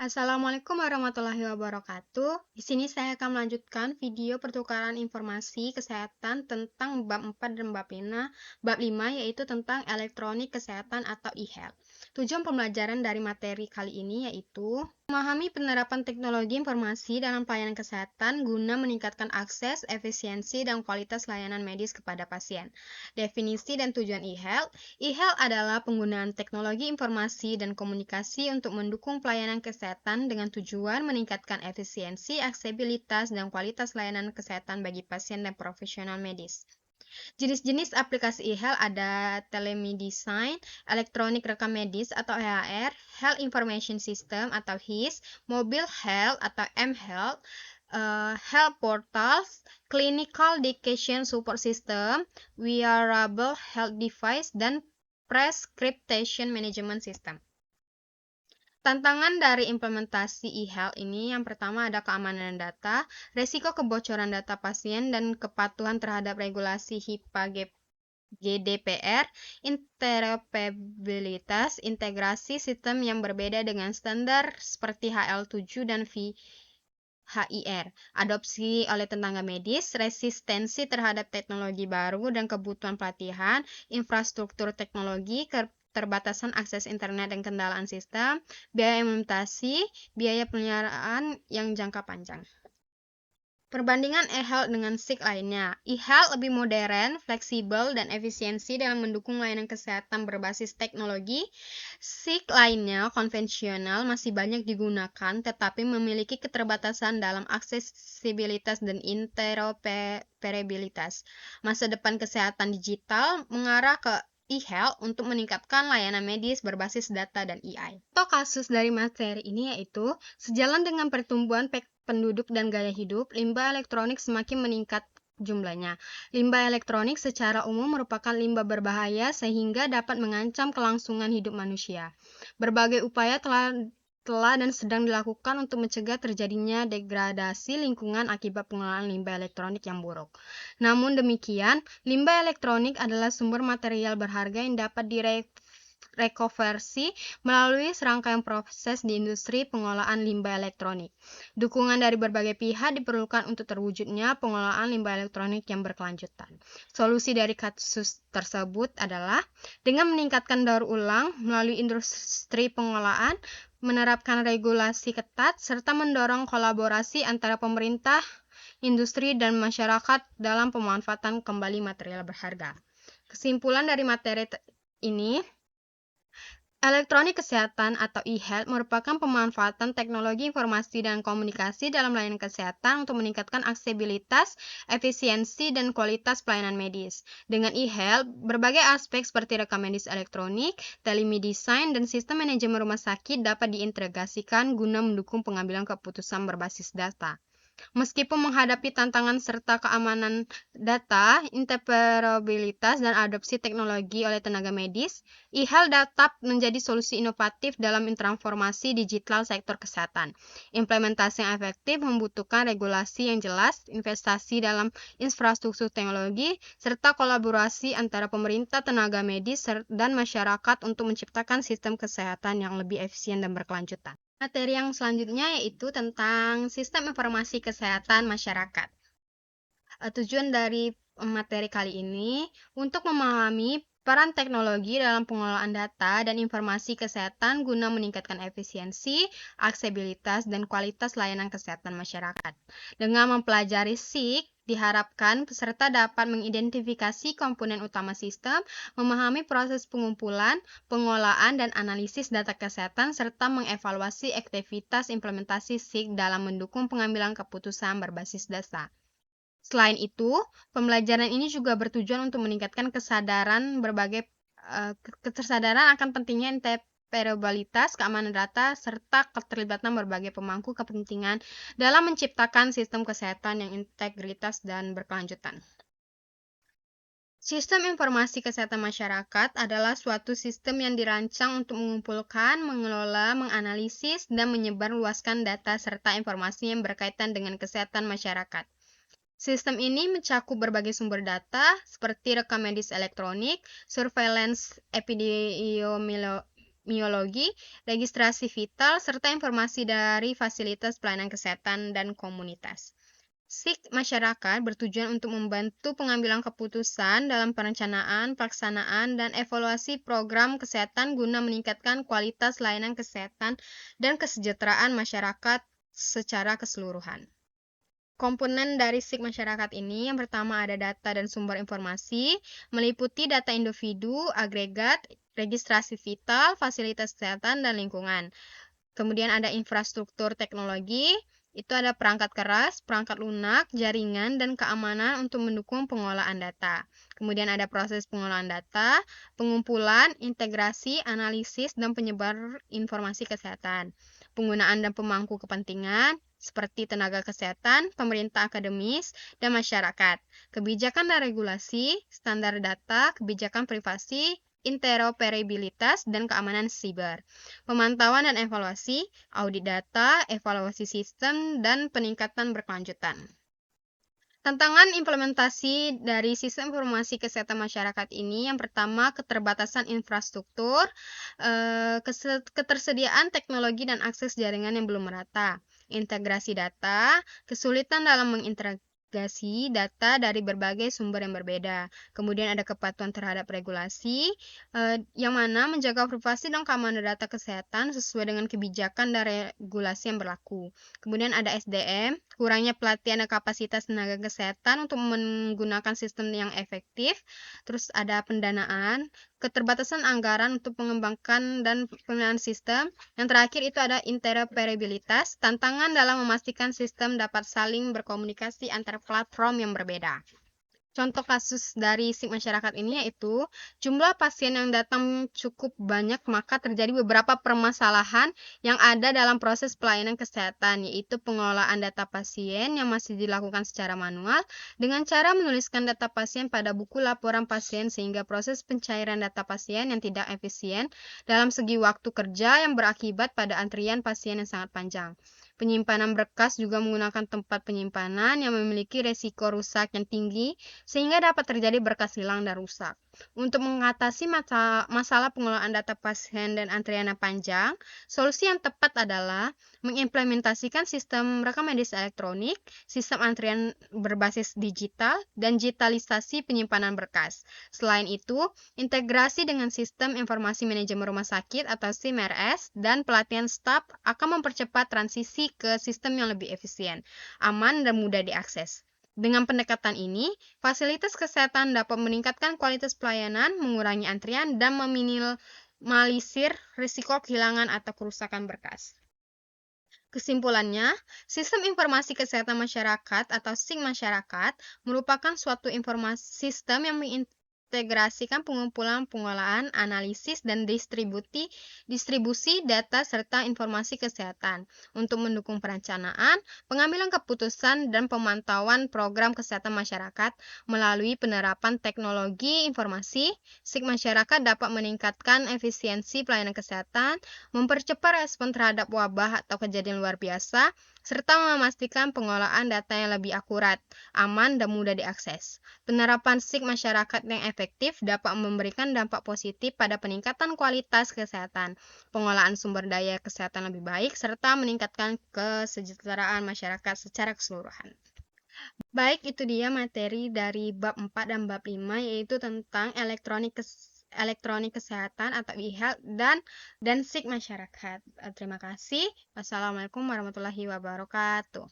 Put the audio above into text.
Assalamualaikum warahmatullahi wabarakatuh. Di sini saya akan melanjutkan video pertukaran informasi kesehatan tentang bab 4 dan bab 5 yaitu tentang elektronik kesehatan atau e-health. Tujuan pembelajaran dari materi kali ini yaitu memahami penerapan teknologi informasi dalam pelayanan kesehatan guna meningkatkan akses, efisiensi, dan kualitas layanan medis kepada pasien. Definisi dan tujuan e-health. E-health adalah penggunaan teknologi informasi dan komunikasi untuk mendukung pelayanan kesehatan dengan tujuan meningkatkan efisiensi, aksesibilitas, dan kualitas layanan kesehatan bagi pasien dan profesional medis. Jenis-jenis aplikasi e-health ada telemedicine, elektronik rekam medis atau EHR, Health Information System atau HIS, mobile health atau mHealth, health portals, clinical education support system, wearable health device, dan prescription management system. Tantangan dari implementasi e-health ini yang pertama ada keamanan data, resiko kebocoran data pasien, dan kepatuhan terhadap regulasi HIPAA GDPR, interoperabilitas, integrasi sistem yang berbeda dengan standar seperti HL7 dan VHIR, adopsi oleh tenaga medis, resistensi terhadap teknologi baru dan kebutuhan pelatihan, infrastruktur teknologi, keterbatasan akses internet dan kendalaan sistem, biaya implementasi, biaya penyelenggaraan yang jangka panjang. Perbandingan e-health dengan SIG lainnya. E-health lebih modern, fleksibel, dan efisiensi dalam mendukung layanan kesehatan berbasis teknologi. SIG lainnya konvensional masih banyak digunakan, tetapi memiliki keterbatasan dalam aksesibilitas dan interoperabilitas. Masa depan kesehatan digital mengarah ke e-health untuk meningkatkan layanan medis berbasis data dan AI. Contoh kasus dari materi ini yaitu, sejalan dengan pertumbuhan penduduk dan gaya hidup, limbah elektronik semakin meningkat jumlahnya. Limbah elektronik secara umum merupakan limbah berbahaya sehingga dapat mengancam kelangsungan hidup manusia. Berbagai upaya telah dan sedang dilakukan untuk mencegah terjadinya degradasi lingkungan akibat pengelolaan limbah elektronik yang buruk. Namun demikian, limbah elektronik adalah sumber material berharga yang dapat rekonversi melalui serangkaian proses di industri pengolahan limbah elektronik. Dukungan dari berbagai pihak diperlukan untuk terwujudnya pengelolaan limbah elektronik yang berkelanjutan. Solusi dari kasus tersebut adalah dengan meningkatkan daur ulang melalui industri pengolahan, menerapkan regulasi ketat, serta mendorong kolaborasi antara pemerintah, industri, dan masyarakat dalam pemanfaatan kembali material berharga. Kesimpulan dari materi ini, elektronik kesehatan atau e-health merupakan pemanfaatan teknologi informasi dan komunikasi dalam layanan kesehatan untuk meningkatkan aksesibilitas, efisiensi, dan kualitas pelayanan medis. Dengan e-health, berbagai aspek seperti rekam medis elektronik, telemedicine, dan sistem manajemen rumah sakit dapat diintegrasikan guna mendukung pengambilan keputusan berbasis data. Meskipun menghadapi tantangan serta keamanan data, interoperabilitas, dan adopsi teknologi oleh tenaga medis, e-health dapat menjadi solusi inovatif dalam transformasi digital sektor kesehatan. Implementasi yang efektif membutuhkan regulasi yang jelas, investasi dalam infrastruktur teknologi, serta kolaborasi antara pemerintah, tenaga medis, dan masyarakat untuk menciptakan sistem kesehatan yang lebih efisien dan berkelanjutan. Materi yang selanjutnya yaitu tentang sistem informasi kesehatan masyarakat. Tujuan dari materi kali ini untuk memahami peran teknologi dalam pengelolaan data dan informasi kesehatan guna meningkatkan efisiensi, aksesibilitas, dan kualitas layanan kesehatan masyarakat. Dengan mempelajari SIG, diharapkan peserta dapat mengidentifikasi komponen utama sistem, memahami proses pengumpulan, pengolahan, dan analisis data kesehatan, serta mengevaluasi aktivitas implementasi SIG dalam mendukung pengambilan keputusan berbasis data. Selain itu, pembelajaran ini juga bertujuan untuk meningkatkan kesadaran akan pentingnya interoperabilitas, keamanan data, serta keterlibatan berbagai pemangku kepentingan dalam menciptakan sistem kesehatan yang integritas dan berkelanjutan. Sistem informasi kesehatan masyarakat adalah suatu sistem yang dirancang untuk mengumpulkan, mengelola, menganalisis, dan menyebarluaskan data serta informasi yang berkaitan dengan kesehatan masyarakat. Sistem ini mencakup berbagai sumber data seperti rekam medis elektronik, surveillance epidemiologi, epidemiologi, registrasi vital, serta informasi dari fasilitas pelayanan kesehatan dan komunitas. SIK masyarakat bertujuan untuk membantu pengambilan keputusan dalam perencanaan, pelaksanaan, dan evaluasi program kesehatan guna meningkatkan kualitas layanan kesehatan dan kesejahteraan masyarakat secara keseluruhan. Komponen dari SIK masyarakat ini yang pertama ada data dan sumber informasi, meliputi data individu, agregat, registrasi vital, fasilitas kesehatan, dan lingkungan. Kemudian ada infrastruktur teknologi, itu ada perangkat keras, perangkat lunak, jaringan, dan keamanan untuk mendukung pengolahan data. Kemudian ada proses pengolahan data, pengumpulan, integrasi, analisis, dan penyebar informasi kesehatan. Penggunaan dan pemangku kepentingan, seperti tenaga kesehatan, pemerintah akademis, dan masyarakat. Kebijakan dan regulasi, standar data, kebijakan privasi, interoperabilitas, dan keamanan siber. Pemantauan dan evaluasi, audit data, evaluasi sistem, dan peningkatan berkelanjutan. Tantangan implementasi dari sistem informasi kesehatan masyarakat ini yang pertama keterbatasan infrastruktur, ketersediaan teknologi dan akses jaringan yang belum merata, integrasi data, kesulitan dalam mengintegrasi data dari berbagai sumber yang berbeda. Kemudian ada kepatuhan terhadap regulasi, yang mana menjaga privasi dan keamanan data kesehatan sesuai dengan kebijakan dan regulasi yang berlaku. Kemudian ada SDM, kurangnya pelatihan dan kapasitas tenaga kesehatan untuk menggunakan sistem yang efektif. Terus ada pendanaan, keterbatasan anggaran untuk mengembangkan dan penggunaan sistem. Yang terakhir itu ada interoperabilitas, tantangan dalam memastikan sistem dapat saling berkomunikasi antara platform yang berbeda. Contoh kasus dari SIK masyarakat ini yaitu jumlah pasien yang datang cukup banyak, maka terjadi beberapa permasalahan yang ada dalam proses pelayanan kesehatan, yaitu pengelolaan data pasien yang masih dilakukan secara manual dengan cara menuliskan data pasien pada buku laporan pasien sehingga proses pencairan data pasien yang tidak efisien dalam segi waktu kerja yang berakibat pada antrian pasien yang sangat panjang. Penyimpanan berkas juga menggunakan tempat penyimpanan yang memiliki resiko rusak yang tinggi sehingga dapat terjadi berkas hilang dan rusak. Untuk mengatasi masalah pengelolaan data pasien dan antrian yang panjang, solusi yang tepat adalah mengimplementasikan sistem rekam medis elektronik, sistem antrian berbasis digital, dan digitalisasi penyimpanan berkas. Selain itu, integrasi dengan sistem informasi manajemen rumah sakit atau SIMRS dan pelatihan staf akan mempercepat transisi ke sistem yang lebih efisien, aman, dan mudah diakses. Dengan pendekatan ini, fasilitas kesehatan dapat meningkatkan kualitas pelayanan, mengurangi antrian, dan meminimalisir risiko kehilangan atau kerusakan berkas. Kesimpulannya, sistem informasi kesehatan masyarakat atau SIK masyarakat merupakan suatu sistem yang mengintegrasikan pengumpulan, pengolahan, analisis, dan distribusi data serta informasi kesehatan untuk mendukung perencanaan, pengambilan keputusan, dan pemantauan program kesehatan masyarakat. Melalui penerapan teknologi informasi, SIK masyarakat dapat meningkatkan efisiensi pelayanan kesehatan, mempercepat respon terhadap wabah atau kejadian luar biasa, serta memastikan pengolahan data yang lebih akurat, aman, dan mudah diakses. Penerapan SIK masyarakat yang efektif dapat memberikan dampak positif pada peningkatan kualitas kesehatan, pengolahan sumber daya kesehatan lebih baik, serta meningkatkan kesejahteraan masyarakat secara keseluruhan. Baik, itu dia materi dari bab 4 dan bab 5, yaitu tentang elektronik kesehatan atau e-health dan SIK masyarakat. Terima kasih. Wassalamualaikum warahmatullahi wabarakatuh.